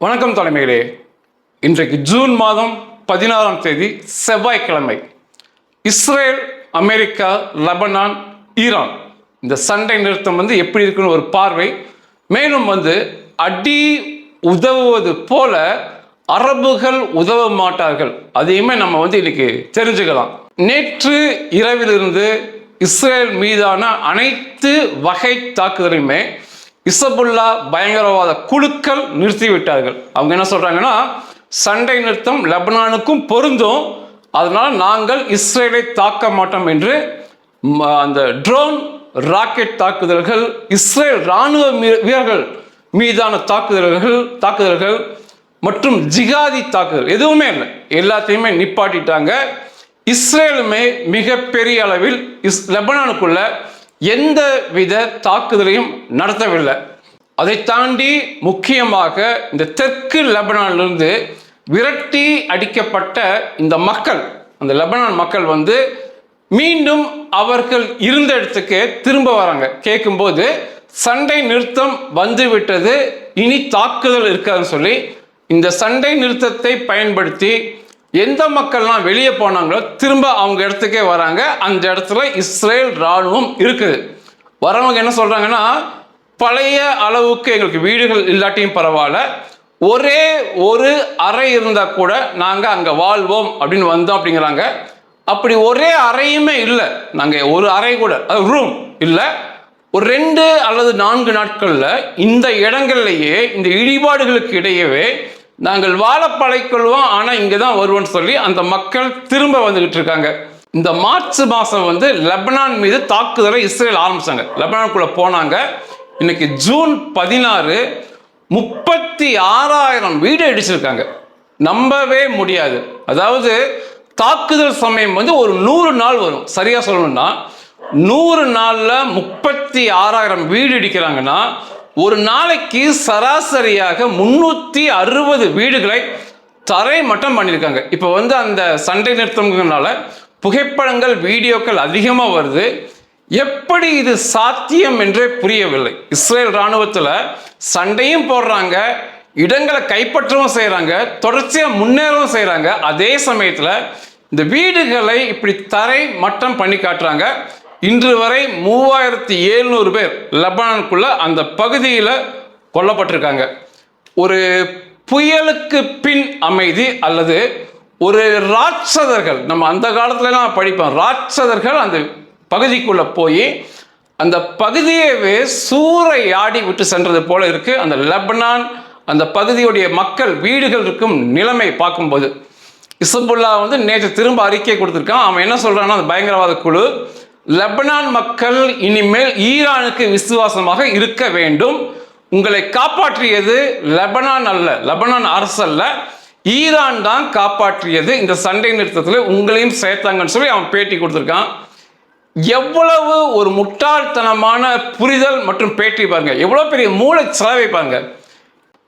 வணக்கம் தலைமையிலே. இன்றைக்கு ஜூன் மாதம் 16ஆம் தேதி செவ்வாய்க்கிழமை. இஸ்ரேல், அமெரிக்கா, லெபனான், ஈரான் இந்த சண்டை நிறுத்தம் எப்படி இருக்குன்னு ஒரு பார்வை. மேலும் அடி உதவுவது போல அரபுகள் உதவ மாட்டார்கள், அதையுமே நம்ம இன்னைக்கு தெரிஞ்சுக்கலாம். நேற்று இரவிலிருந்து இஸ்ரேல் மீதான அனைத்து வகை தாக்குதலையுமே இசபுல்லா பயங்கரவாத குழுக்கள் நிறுத்திவிட்டார்கள். அவங்க என்ன சொல்றாங்கன்னா, சண்டை நிறுத்தம் லெபனானுக்கும் பொருந்தும், அதனால நாங்கள் இஸ்ரேலை தாக்க மாட்டோம் என்று அந்த ட்ரோன் ராக்கெட் தாக்குதல்கள், இஸ்ரேல் ராணுவ வீரர்கள் மீதான தாக்குதல்கள் மற்றும் ஜிகாதி தாக்குதல் எதுவுமே இல்லை, எல்லாத்தையுமே நிப்பாட்டிட்டாங்க. இஸ்ரேலுமே மிகப்பெரிய அளவில் லெபனானுக்குள்ள எந்த வித தாக்குதலையும் நடத்தவில்லை. அதை தாண்டி முக்கியமாக இந்த தெற்கு லெபனானிலிருந்து விரட்டி அடிக்கப்பட்ட இந்த மக்கள், அந்த லெபனான் மக்கள் மீண்டும் அவர்கள் இருந்த இடத்துக்கு திரும்ப வராங்க. கேட்கும்போது சண்டை நிறுத்தம் வந்துவிட்டது, இனி தாக்குதல் இருக்காதுன்னு சொல்லி இந்த சண்டை நிறுத்தத்தை பயன்படுத்தி எந்த மக்கள்லாம் வெளியே போனாங்களோ திரும்ப அவங்க இடத்துக்கே வராங்க. அந்த இடத்துல இஸ்ரேல் ராணுவம் இருக்குது. வரவங்க என்ன சொல்றாங்கன்னா, பழைய அளவுக்கு எங்களுக்கு வீடுகள் இல்லாட்டியும் பரவாயில்ல, ஒரே ஒரு அறை இருந்தா கூட நாங்க அங்க வாழ்வோம் அப்படின்னு வந்தோம் அப்படிங்கிறாங்க. அப்படி ஒரே அறையுமே இல்லை, நாங்க ஒரு அறை கூட ரூம் இல்லை. ஒரு 2 அல்லது 4 நாட்கள்ல இந்த இடங்கள்லயே இந்த இடிபாடுகளுக்கு இடையவே நாங்கள் வாழ பழகிக்கொள்வோம், ஆனால் இங்கே தான் வருவோம்னு சொல்லி அந்த மக்கள் திரும்ப வந்துகிட்டு இருக்காங்க. இந்த மார்ச் மாதம் லெபனான் மீது தாக்குதலை இஸ்ரேல் ஆரம்பிச்சாங்க. லெபனானுக்குள்ள போனாங்க. இன்னைக்கு ஜூன் 16, 36,000 வீடு அடிச்சிருக்காங்க. நம்பவே முடியாது. அதாவது தாக்குதல் சமயம் ஒரு 100 நாள் வரும். சரியா சொல்லணும்னா 100 நாள்ல 36,000 வீடு அடிக்கிறாங்கன்னா ஒரு நாளைக்கு சராசரியாக 360 வீடுகளை தரை மட்டம் பண்ணியிருக்காங்க. இப்போ அந்த சண்டை நிறுத்தம்னால புகைப்படங்கள், வீடியோக்கள் அதிகமாக வருது. எப்படி இது சாத்தியம் என்றே புரியவில்லை. இஸ்ரேல் இராணுவத்தில் சண்டையும் போடுறாங்க, இடங்களை கைப்பற்றவும் செய்கிறாங்க, தொடர்ச்சியாக முன்னேறவும் செய்கிறாங்க. அதே சமயத்தில் இந்த வீடுகளை இப்படி தரை மட்டம் பண்ணி காட்டுறாங்க. இன்று வரை 3700 பேர் லெபனானுக்குள்ள அந்த பகுதியில் கொல்லப்பட்டிருக்காங்க. ஒரு புயலுக்கு பின் அமைதி அல்லது ஒரு ராட்சதர்கள், நம்ம அந்த காலத்துலலாம் படிப்போம், ராட்சதர்கள் அந்த பகுதிக்குள்ள போய் அந்த பகுதியவே சூறையாடி விட்டு சென்றது போல இருக்கு அந்த லெபனான், அந்த பகுதியுடைய மக்கள் வீடுகள் இருக்கும் நிலைமை பார்க்கும்போது. இசபுல்லா நேற்று திரும்ப அறிக்கை கொடுத்துருக்கான். அவன் என்ன சொல்றான்னா, அந்த பயங்கரவாத குழு, லெபனான் மக்கள் இனிமேல் ஈரானுக்கு விசுவாசமாக இருக்க வேண்டும், உங்களை காப்பாற்றியது லெபனான் அல்ல, லெபனான் அரசு அல்ல, ஈரான் தான் காப்பாற்றியது, இந்த சண்டை நிறுத்தத்தில் உங்களையும் சேர்த்தாங்கன்னு சொல்லி அவன் பேட்டி கொடுத்துருக்கான். எவ்வளவு ஒரு முட்டாள்தனமான புரிதல் மற்றும் பேட்டி பாருங்க, எவ்வளவு பெரிய மூளை செலவை பாருங்க.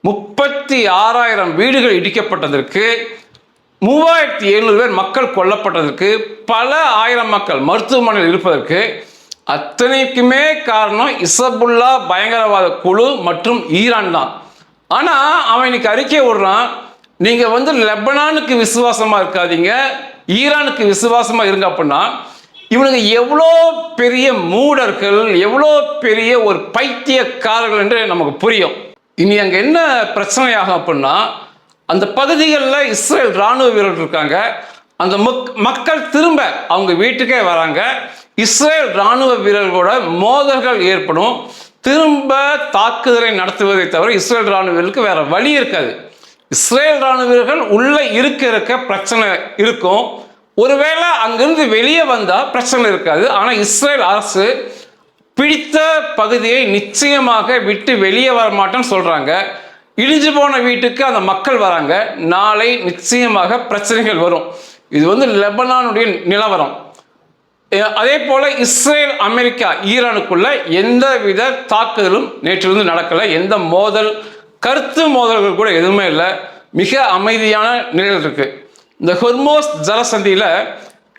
36,000 வீடுகள் இடிக்கப்பட்டதற்கு, 3700 பேர் மக்கள் கொல்லப்பட்டதற்கு, பல ஆயிரம் மக்கள் மருத்துவமனையில் இருப்பதற்கு, அத்தனைக்குமே காரணம் இசபுல்லா பயங்கரவாத குழு மற்றும் ஈரான் தான். ஆனால் அவன் இன்னைக்கு அறிக்கை விடுறான், நீங்கள் லெபனானுக்கு விசுவாசமாக இருக்காதீங்க, ஈரானுக்கு விசுவாசமாக இருங்க அப்படின்னா இவனுக்கு எவ்வளோ பெரிய மூடர்கள், எவ்வளோ பெரிய ஒரு பைத்தியக்காரர்கள் என்று நமக்கு புரியும். இனி அங்கே என்ன பிரச்சனையாகும் அப்படின்னா, அந்த பகுதிகளில் இஸ்ரேல் ராணுவ வீரர்கள் இருக்காங்க. அந்த மக்கள் திரும்ப அவங்க வீட்டுக்கே வராங்க. இஸ்ரேல் ராணுவ வீரர்களோட மோதல்கள் ஏற்படும். திரும்ப தாக்குதலை நடத்துவதை தவிர இஸ்ரேல் ராணுவ வீரர்களுக்கு வேற வழி இருக்காது. இஸ்ரேல் ராணுவ வீரர்கள் உள்ள இருக்க பிரச்சனை இருக்கும். ஒருவேளை அங்கிருந்து வெளியே வந்தா பிரச்சனை இருக்காது. ஆனால் இஸ்ரேல் அரசு பிடித்த பகுதியை நிச்சயமாக விட்டு வெளியே வர மாட்டேன்னு சொல்றாங்க. இடிஞ்சு போன வீட்டுக்கு அந்த மக்கள் வராங்க. நாளை நிச்சயமாக பிரச்சனைகள் வரும். இது லெபனானுடைய நிலவரம். அதே போல இஸ்ரேல், அமெரிக்கா, ஈரானுக்குள்ள எந்தவித தாக்குதலும் நேற்றிலிருந்து நடக்கலை. எந்த மோதல், கருத்து மோதல்கள் கூட எதுவுமே இல்லை. மிக அமைதியான நிலையில் இருக்கு. இந்த ஹொர்மோஸ் ஜலசந்தியில்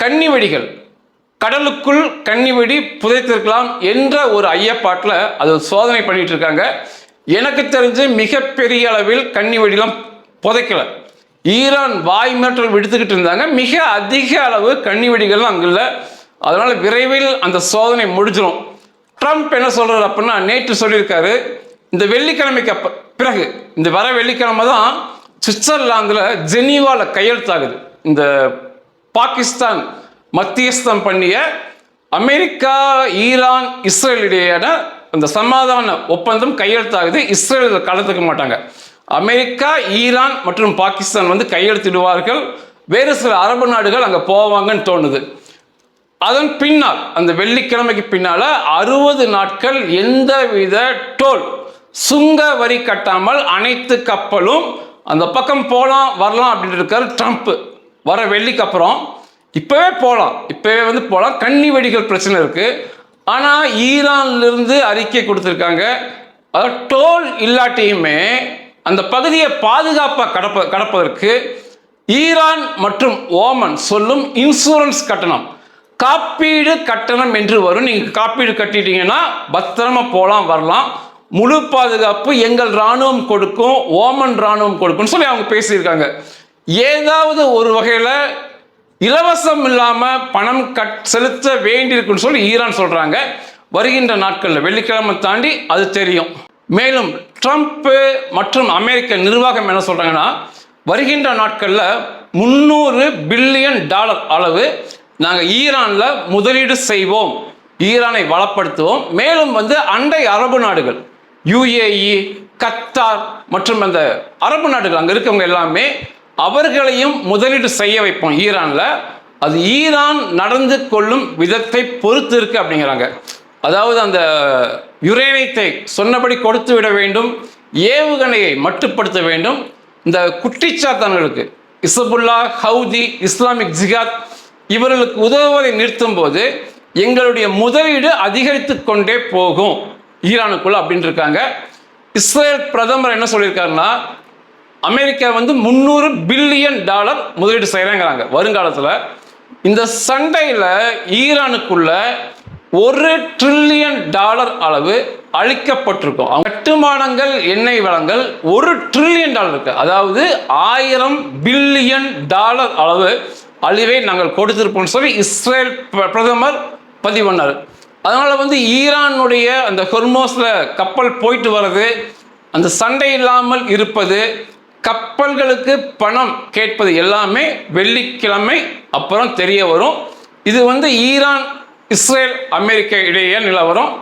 கன்னி வெடிகள், கடலுக்குள் கன்னி வெடி புதைத்திருக்கலாம் என்ற ஒரு ஐயப்பாட்டில் அது சோதனை பண்ணிட்டு இருக்காங்க. எனக்கு தெரிஞ்சு மிகப்பெரிய அளவில் கன்னி வெடிலாம் புதைக்கல. ஈரான் வாய் மிரட்டல் விடுத்துக்கிட்டு இருந்தாங்க. மிக அதிக அளவு கன்னி வெடிகள் அங்கே இல்லை. அதனால விரைவில் அந்த சோதனை முடிஞ்சிடும். ட்ரம்ப் என்ன சொல்றாரு அப்படின்னா, நேற்று சொல்லியிருக்காரு, இந்த வெள்ளிக்கிழமைக்கு பிறகு, இந்த வர வெள்ளிக்கிழமை தான் சுவிட்சர்லாந்தில் ஜெனீவாவில் கையெழுத்தாகுது. இந்த பாகிஸ்தான் மத்தியஸ்தம் பண்ணிய அமெரிக்கா, ஈரான், இஸ்ரேல் இடையேயான அந்த சமாதான ஒப்பந்தம் கையெழுத்தாகுது. இஸ்ரேல் கலந்துக்க மாட்டாங்க. அமெரிக்கா, ஈரான் மற்றும் பாகிஸ்தான் வந்து கையெழுத்திடுவார்கள். வேறு சில அரபு நாடுகள் அங்கே போவாங்கன்னு தோணுது. அதன் பின்னால் அந்த வெள்ளிக்கிழமைக்கு பின்னால 60 நாட்கள் எந்தவித டோல் சுங்க வரி கட்டாமல் அனைத்து கப்பலும் அந்த பக்கம் போகலாம் வரலாம் அப்படின்னு இருக்காரு ட்ரம்ப். வர வெள்ளிக்கு அப்புறம் இப்பவே போகலாம், இப்பவே வந்து போகலாம். கன்னி வெடிகள் பிரச்சனை இருக்கு. ஆனால் ஈரான்லேருந்து அறிக்கை கொடுத்துருக்காங்க, அதாவது டோல் இல்லாட்டியுமே அந்த பகுதியை பாதுகாப்பாக கடப்பதற்கு ஈரான் மற்றும் ஓமன் சொல்லும் இன்சூரன்ஸ் கட்டணம், காப்பீடு கட்டணம் என்று வரும். நீங்கள் காப்பீடு கட்டிட்டீங்கன்னா பத்திரமா போகலாம் வரலாம். முழு பாதுகாப்பு எங்கள் இராணுவம் கொடுக்கும், ஓமன் இராணுவம் கொடுக்கும் சொல்லி அவங்க பேசியிருக்காங்க. ஏதாவது ஒரு வகையில் இலவசம் இல்லாமல் பணம் செலுத்த வேண்டியிருக்குன்னு சொல்லி ஈரான் சொல்கிறாங்க. வருகின்ற நாட்களில் வெள்ளிக்கிழமை தாண்டி அது தெரியும். மேலும் ட்ரம்ப் மற்றும் அமெரிக்க நிர்வாகம் என்ன சொல்கிறாங்கன்னா, வருகின்ற நாட்களில் $300 பில்லியன் அளவு நாங்கள் ஈரானில் முதலீடு செய்வோம், ஈரானை வளப்படுத்துவோம். மேலும் வந்து அண்டை அரபு நாடுகள் UAE, கத்தார் மற்றும் அந்த அரபு நாடுகள் அங்கே இருக்கவங்க எல்லாமே அவர்களையும் முதலீடு செய்ய வைப்போம் ஈரானில். அது ஈரான் நடந்து கொள்ளும் விதத்தை பொறுத்து இருக்கு அப்படிங்கிறாங்க. அதாவது அந்த யுரேனியத்தை சொன்னபடி கொடுத்து விட வேண்டும், ஏவுகணையை மட்டுப்படுத்த வேண்டும். இந்த குட்டிச்சாத்தான்களுக்கு இசபுல்லா, ஹவுதி, இஸ்லாமிக் ஜிகாத் இவர்களுக்கு உதவுவதை நிறுத்தும் போது எங்களுடைய முதலீடு அதிகரித்து கொண்டே போகும் ஈரானுக்குள்ள அப்படின்னு இருக்காங்க. இஸ்ரேல் பிரதமர் என்ன சொல்லியிருக்காருன்னா, அமெரிக்கா வந்து $300 பில்லியன் முதலீடு செய்யறாங்கிறாங்க வருங்காலத்தில். இந்த சண்டையில் ஈரானுக்குள்ள $1 ட்ரில்லியன் அளவு அளிக்கப்பட்டிருக்கும். கட்டுமானங்கள், எண்ணெய் வளங்கள் $1 ட்ரில்லியன் இருக்கு. அதாவது 1000 பில்லியன் அளவு அழிவை நாங்கள் கொடுத்திருப்போம் சொல்லி இஸ்ரேல் பிரதமர் பதிவு பண்ணார். அதனால வந்து ஈரானுடைய அந்த ஹொர்மோஸ்ல கப்பல் போயிட்டு வர்றது, அந்த சண்டை இல்லாமல் இருப்பது, கப்பல்களுக்கு பணம் கேட்பது எல்லாமே வெள்ளிக்கிழமை அப்புறம் தெரிய வரும். இது வந்து ஈரான், இஸ்ரேல், அமெரிக்கா இடையே நிலவரம்.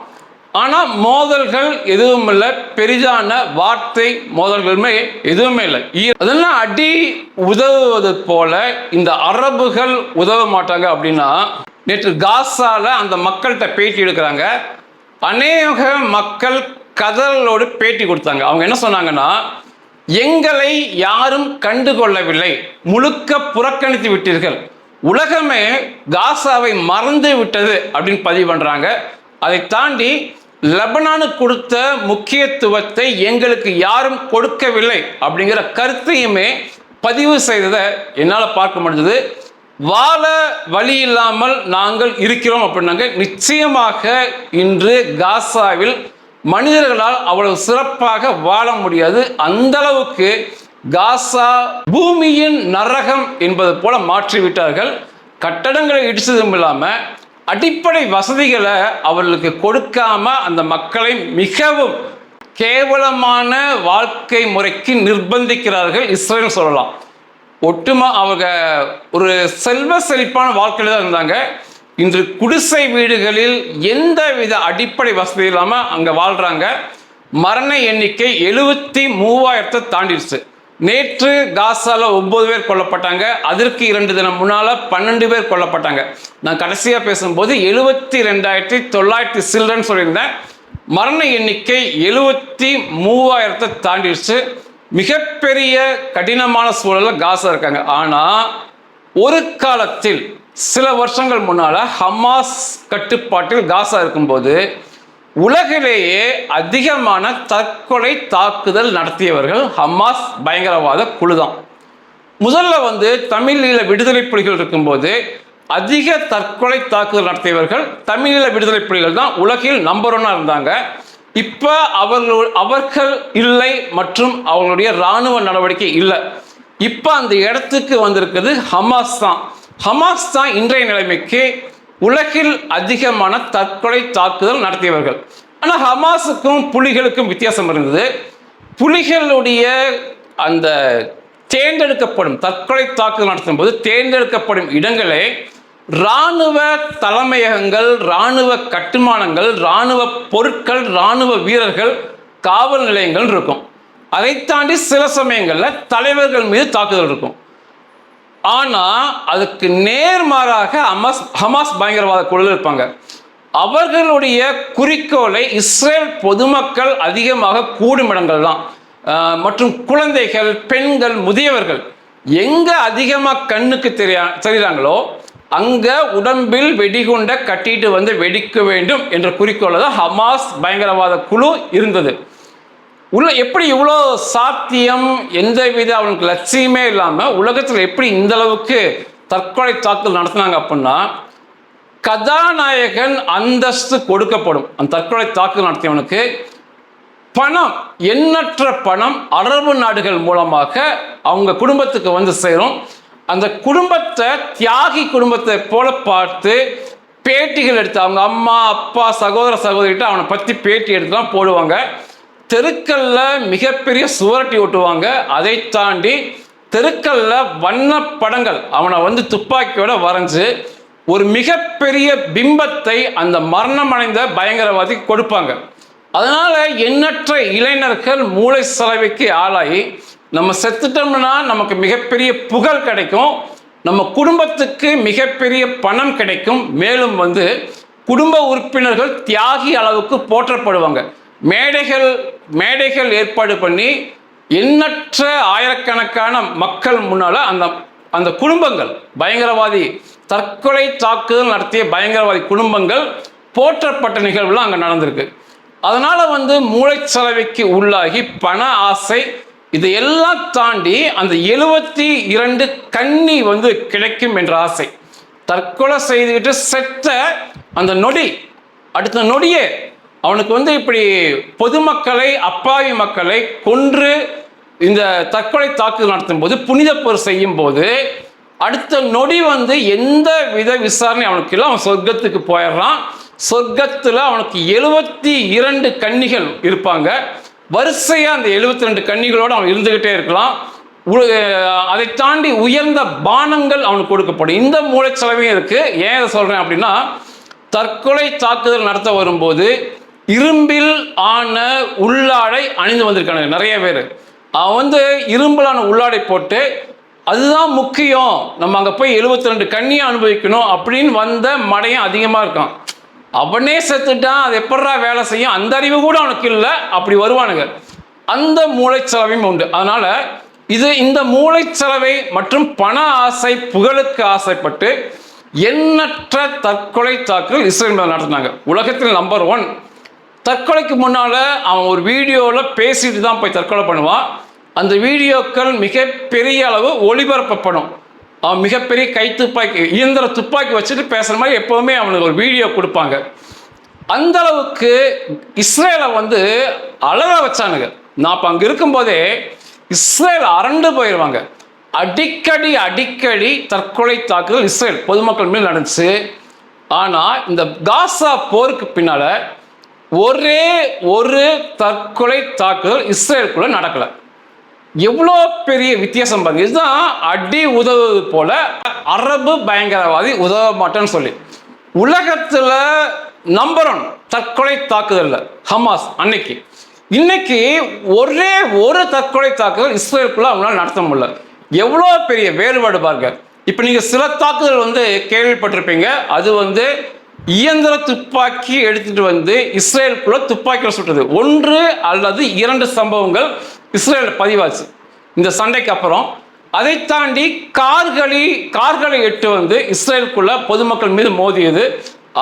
ஆனால் மோதல்கள் எதுவும் இல்லை, பெரிதான வார்த்தை மோதல்களுமே எதுவுமே இல்லை. அதெல்லாம் அடி உதவுவது போல இந்த அரபுகள் உதவ மாட்டாங்க அப்படின்னா, நேற்று காசால அந்த மக்கள்கிட்ட பேட்டி எடுக்கிறாங்க. அநேக மக்கள் கதறலோடு பேட்டி கொடுத்தாங்க. அவங்க என்ன சொன்னாங்கன்னா, எங்களை யாரும் கண்டுகொள்ளவில்லை, முழுக்க புறக்கணித்து விட்டீர்கள், உலகமே காசாவை மறந்து விட்டது அப்படின்னு பதிவு பண்றாங்க. அதை தாண்டி லெபனானுக்கு கொடுத்த முக்கியத்துவத்தை எங்களுக்கு யாரும் கொடுக்கவில்லை அப்படிங்கிற கருத்தையுமே பதிவு செய்ததை என்னால் பார்க்க முடிஞ்சது. வாழ வழி இல்லாமல் நாங்கள் இருக்கிறோம் அப்படின்னாங்க. நிச்சயமாக இன்று காசாவில் மனிதர்களால் அவ்வளவு சிறப்பாக வாழ முடியாது. அந்த அளவுக்கு காசா பூமியின் நரகம் என்பது போல மாற்றிவிட்டார்கள். கட்டடங்களை இடிச்சதும் இல்லாமல் அடிப்படை வசதிகளை அவர்களுக்கு கொடுக்காம அந்த மக்களை மிகவும் கேவலமான வாழ்க்கை முறைக்கு நிர்பந்திக்கிறார்கள் இஸ்ரேல் சொல்லலாம். அவங்க ஒரு செல்வ செழிப்பான வாழ்க்கையில் தான் இருந்தாங்க. இன்று குடிசை வீடுகளில் எந்தவித அடிப்படை வசதி இல்லாமல் அங்கே வாழ்கிறாங்க. மரண எண்ணிக்கை 73,000 தாண்டிடுச்சு. நேற்று காசால 9 பேர் கொல்லப்பட்டாங்க. அதற்கு 2 தினம் முன்னால 12 பேர் கொல்லப்பட்டாங்க. நான் கடைசியாக பேசும்போது 72,900 சில்ட்ரன் சொல்லியிருந்தேன். மரண எண்ணிக்கை 73,000 தாண்டிடுச்சு. மிகப்பெரிய கடினமான சூழலில் காசா இருக்காங்க. ஆனால் ஒரு காலத்தில் சில வருஷங்கள் முன்னால ஹமாஸ் கட்டுப்பாட்டில் காசா இருக்கும்போது உலகிலேயே அதிகமான தற்கொலை தாக்குதல் நடத்தியவர்கள் ஹமாஸ் பயங்கரவாத குழு தான். முதல்ல வந்து தமிழீழ விடுதலை புலிகள் இருக்கும்போது அதிக தற்கொலை தாக்குதல் நடத்தியவர்கள் தமிழீழ விடுதலை புலிகள் தான் உலகில் நம்பர் 1 இருந்தாங்க. இப்போ அவர்கள் இல்லை மற்றும் அவங்களுடைய இராணுவ நடவடிக்கை இல்லை. இப்போ அந்த இடத்துக்கு வந்திருக்கிறது ஹமாஸ் தான். ஹமாஸ் தான் இன்றைய நிலைமைக்கு உலகில் அதிகமான தற்கொலை தாக்குதல் நடத்தியவர்கள். ஆனால் ஹமாஸுக்கும் புலிகளுக்கும் வித்தியாசம் இருந்தது. புலிகளுடைய அந்த தேர்ந்தெடுக்கப்படும் தற்கொலை தாக்குதல் நடத்தும் போது தேர்ந்தெடுக்கப்படும் இடங்களே இராணுவ தலைமையகங்கள், இராணுவ கட்டுமானங்கள், இராணுவ பொருட்கள், இராணுவ வீரர்கள், காவல் நிலையங்கள் இருக்கும். அதை தாண்டி சில சமயங்களில் தலைவர்கள் மீது தாக்குதல் இருக்கும். ஆனால் அதுக்கு நேர்மாறாக ஹமாஸ் பயங்கரவாத குழு இருப்பாங்க. அவர்களுடைய குறிக்கோளை இஸ்ரேல் பொதுமக்கள் அதிகமாக கூடும் இடங்கள் தான் மற்றும் குழந்தைகள், பெண்கள், முதியவர்கள் எங்கே அதிகமாக கண்ணுக்கு தெரிகிறாங்களோ அங்கே உடம்பில் வெடிகுண்டை கட்டிட்டு வந்து வெடிக்க வேண்டும் என்ற குறிக்கோளை தான் ஹமாஸ் பயங்கரவாத குழு இருந்தது. எப்படி இவ்வளோ சாத்தியம், எந்தவித அவனுக்கு லட்சியமே இல்லாமல் உலகத்தில் எப்படி இந்த அளவுக்கு தற்கொலை தாக்குதல் நடத்தினாங்க அப்படின்னா, கதாநாயகன் அந்தஸ்து கொடுக்கப்படும். அந்த தற்கொலை தாக்குதல் நடத்தியவனுக்கு பணம், எண்ணற்ற பணம் அரபு நாடுகள் மூலமாக அவங்க குடும்பத்துக்கு வந்து சேரும். அந்த குடும்பத்தை தியாகி குடும்பத்தை போல பார்த்து பேட்டிகள் எடுத்து அவங்க அம்மா, அப்பா, சகோதர, சகோதரிகிட்ட அவனை பற்றி பேட்டி எடுத்துலாம் போடுவாங்க. தெருக்கல்ல மிகப்பெரிய சுவரட்டி ஓட்டுவாங்க. அதை தாண்டி தெருக்கல்ல வண்ண படங்கள் அவனை வந்து துப்பாக்கியோட வரைஞ்சு ஒரு மிகப்பெரிய பிம்பத்தை அந்த மரணமடைந்த பயங்கரவாதி கொடுப்பாங்க. அதனால எண்ணற்ற இளைஞர்கள் மூளை செலவைக்கு ஆளாகி நம்ம செத்துட்டோம்னா நமக்கு மிகப்பெரிய புகழ் கிடைக்கும், நம்ம குடும்பத்துக்கு மிகப்பெரிய பணம் கிடைக்கும், மேலும் வந்து குடும்ப உறுப்பினர்கள் தியாகி அளவுக்கு போற்றப்படுவாங்க. மேடைகள் ஏற்பாடு பண்ணி எண்ணற்ற ஆயிரக்கணக்கான மக்கள் முன்னால அந்த குடும்பங்கள், பயங்கரவாதி தற்கொலை தாக்குதல் நடத்திய பயங்கரவாதி குடும்பங்கள் போற்றப்பட்ட நிகழ்வுலாம் அங்கே நடந்திருக்கு. அதனால வந்து மூளைச்சலவைக்கு உள்ளாகி பண ஆசை இதையெல்லாம் தாண்டி அந்த 72 கன்னி வந்து கிடைக்கும் என்ற ஆசை, தற்கொலை செய்துக்கிட்டு செத்த அந்த நொடி, அடுத்த நொடியே அவனுக்கு வந்து இப்படி பொதுமக்களை, அப்பாவி மக்களை கொன்று இந்த தற்கொலை தாக்குதல் நடத்தும் போது, புனித போர் செய்யும் போது அடுத்த நொடி வந்து எந்த வித விசாரணை அவனுக்கு இல்லை, அவன் சொர்க்கத்துக்கு போயிடுறான். சொர்க்கத்தில் அவனுக்கு 72 கன்னிகள் இருப்பாங்க. வரிசையாக அந்த 72 கன்னிகளோடு அவன் இருந்துகிட்டே இருக்கலாம். அதை தாண்டி உயர்ந்த பானங்கள் அவனுக்கு கொடுக்கப்படும். இந்த மூளைச்சலவையும் இருக்கு. ஏன் இதை சொல்றேன் அப்படின்னா, தற்கொலை தாக்குதல் நடத்த வரும்போது இரும்பில் ஆன உள்ளாடை அணிந்து வந்திருக்காங்க நிறைய பேர். அவன் வந்து இரும்பலான உள்ளாடை போட்டு அதுதான் முக்கியம், நம்ம அங்கே போய் 72 கன்னியை அனுபவிக்கணும் அப்படின்னு வந்த மடையும் அதிகமாக இருக்கான். அவனே செத்துட்டான், அது எப்படா வேலை செய்யும், அந்த அறிவு கூட அவனுக்கு இல்லை. அப்படி வருவானுங்க. அந்த மூளைச்சலவையும் உண்டு. அதனால இந்த மூளைச்சலவை மற்றும் பண ஆசை, புகழுக்கு ஆசைப்பட்டு எண்ணற்ற தற்கொலை தாக்குதல் இஸ்ரேல் நடத்தினாங்க. உலகத்தில் நம்பர் 1. தற்கொலைக்கு முன்னால் அவன் ஒரு வீடியோவில் பேசிட்டு தான் போய் தற்கொலை பண்ணுவான். அந்த வீடியோக்கள் மிகப்பெரிய அளவு ஒளிபரப்பப்படும். அவன் மிகப்பெரிய துப்பாக்கி, இயந்திர துப்பாக்கி வச்சுட்டு பேசுகிற மாதிரி எப்போவுமே அவனுக்கு ஒரு வீடியோ கொடுப்பாங்க. அந்த அளவுக்கு இஸ்ரேலை வந்து அழக வச்சானுங்க. நான் இப்போ அங்கே இருக்கும்போதே இஸ்ரேல் அரண்டு போயிடுவாங்க. அடிக்கடி தற்கொலை தாக்குதல் இஸ்ரேல் பொதுமக்கள் மேல் நடந்துச்சு. ஆனால் இந்த காசா போருக்கு பின்னால் ஒரே ஒரு தற்கொலை தாக்குதல் இஸ்ரேலுக்குள்ள நடக்கலை. எவ்வளோ பெரிய வித்தியாசம் பாருங்க. இதுதான் அடி உதவுவது போல அரபு பயங்கரவாதி உதவ மாட்டேன்னு சொல்லி உலகத்தில் நம்பர் 1 தற்கொலை தாக்குதல் ஹமாஸ். இன்னைக்கு ஒரே ஒரு தற்கொலை தாக்குதல் இஸ்ரேலுக்குள்ள அவங்களால நடத்த முடியல. எவ்வளோ பெரிய வேறுபாடு பாருங்க. இப்போ நீங்கள் சில தாக்குதல் வந்து கேள்விப்பட்டிருப்பீங்க. அது வந்து இயந்திர துப்பாக்கி எடுத்துட்டு வந்து இஸ்ரேலுக்குள்ள துப்பாக்கியில் சுட்டது. 1 அல்லது 2 சம்பவங்கள் இஸ்ரேல் பதிவாச்சு இந்த சண்டைக்கு அப்புறம். அதை தாண்டி கார்களை எட்டு வந்து இஸ்ரேலுக்குள்ள பொதுமக்கள் மீது மோதியது.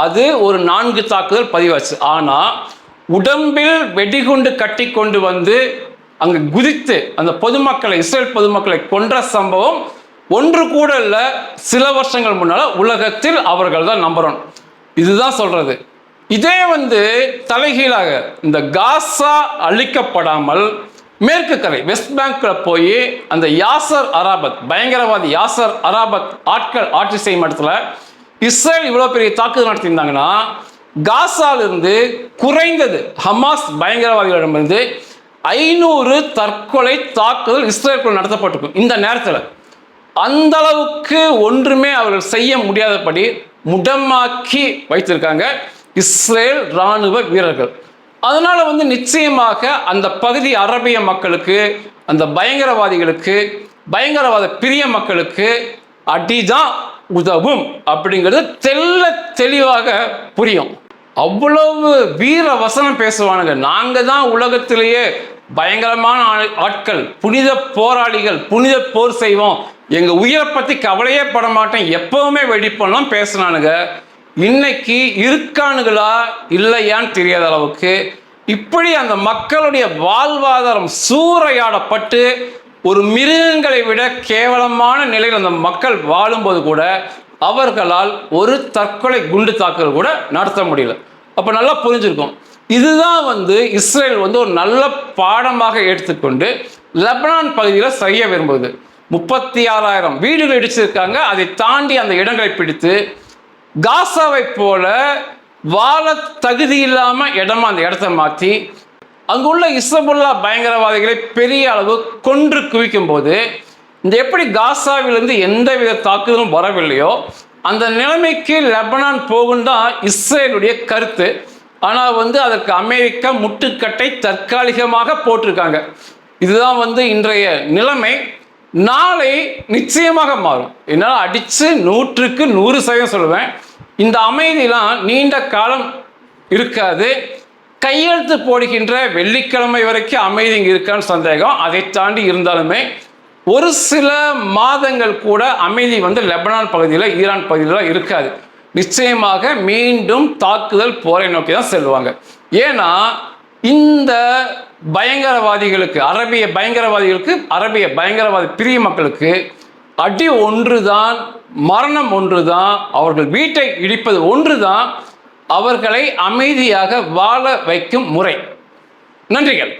அது ஒரு 4 தாக்குதல் பதிவாச்சு. ஆனால் உடம்பில் வெடிகுண்டு கட்டி கொண்டு வந்து அங்கே குதித்து அந்த பொதுமக்களை, இஸ்ரேல் பொதுமக்களை கொன்ற சம்பவம் 1 கூட இல்லை. சில வருஷங்கள் முன்னால் உலகத்தில் அவர்கள் தான் நம்பர் 1. இதுதான் சொல்றது. இதே தலைகீழாக இந்த காசா அழிக்கப்படாமல் மேற்கு கரை வெஸ்ட் பேங்க்ல போய் அந்த யாசர் அரபாத் பயங்கரவாதி யாசர் அரபாத் ஆட்கள் ஆட்சி செய்யும் இடத்துல இஸ்ரேல் இவ்வளவு பெரிய தாக்குதல் நடத்தியிருந்தாங்கன்னா காசாலிருந்து குறைந்தது ஹமாஸ் பயங்கரவாதிகளிடமிருந்து 500 தற்கொலை தாக்குதல் இஸ்ரேலுக்குள் நடத்தப்பட்டிருக்கும். இந்த நேரத்தில் அந்த அளவுக்கு ஒன்றுமே அவர்கள் செய்ய முடியாதபடி முடமாக்கி வைத்திருக்காங்க இஸ்ரேல் இராணுவ வீரர்கள். அதனால நிச்சயமாக அந்த பகுதி அரபிய மக்களுக்கு, அந்த பயங்கரவாதிகளுக்கு, பயங்கரவாத பிரிய மக்களுக்கு அடிதான் உதவும் அப்படிங்கிறது தெல்ல தெளிவாக புரியும். அவ்வளவு வீர வசனம் பேசுவானுங்க. நாங்க தான் உலகத்திலேயே பயங்கரமான ஆட்கள், புனித போராளிகள், புனித போர் செய்வோம், எங்க உயிரை பத்தி கவலையே பட மாட்டேன், எப்பவுமே வெடிப்போம்லாம் பேசினானுங்க. இன்னைக்கு இருக்கானுங்களா இல்லையான்னு தெரியாத அளவுக்கு இப்படி அந்த மக்களுடைய வாழ்வாதாரம் சூறையாடப்பட்டு ஒரு மிருகங்களை விட கேவலமான நிலையில் அந்த மக்கள் வாழும்போது கூட அவர்களால் ஒரு தற்கொலை குண்டு தாக்குதல் கூட நடத்த முடியல. அப்போ நல்லா புரிஞ்சிருக்கும். இதுதான் இஸ்ரேல் ஒரு நல்ல பாடமாக எடுத்துக்கொண்டு லெபனான் பகுதியில் செய்ய விரும்புது. 36,000 வீடுகள் இடிச்சிருக்காங்க. அதை தாண்டி அந்த இடங்களை பிடித்து காசாவை போல வாழ தகுதி இல்லாம இடமா அந்த இடத்தை மாற்றி அங்குள்ள இஸ்ரேலுல்லா பயங்கரவாதிகளை பெரிய அளவு கொன்று குவிக்கும் போது இந்த எப்படி காசாவிலிருந்து எந்தவித தாக்குதலும் வரவில்லையோ அந்த நிலைமைக்கு லெபனான் போகும் தான் இஸ்ரேலுடைய கருத்து. ஆனால் அதற்கு அமெரிக்கா முட்டுக்கட்டை தற்காலிகமாக போட்டிருக்காங்க. இதுதான் இன்றைய நிலைமை. நாளை நிச்சயமாக மாறும். என்னால் அடித்து 100க்கு 100% சொல்லுவேன். இந்த அமைதியெல்லாம் நீண்ட காலம் இருக்காது. கையெழுத்து போடுகின்ற வெள்ளிக்கிழமை வரைக்கும் அமைதி இங்கே இருக்கான்னு சந்தேகம். அதை தாண்டி இருந்தாலுமே ஒரு சில மாதங்கள் கூட அமைதி லெபனான் பகுதியில், ஈரான் பகுதியில் இருக்காது. நிச்சயமாக மீண்டும் தாக்குதல் போரை நோக்கி தான் செல்வாங்க. ஏன்னா இந்த பயங்கரவாதிகளுக்கு, அரபிய பயங்கரவாதி பிரிய மக்களுக்கு அடி ஒன்றுதான், மரணம் ஒன்றுதான், அவர்கள் வீட்டை இடிப்பது ஒன்றுதான் அவர்களை அமைதியாக வாழ வைக்கும் முறை. நன்றிகள்.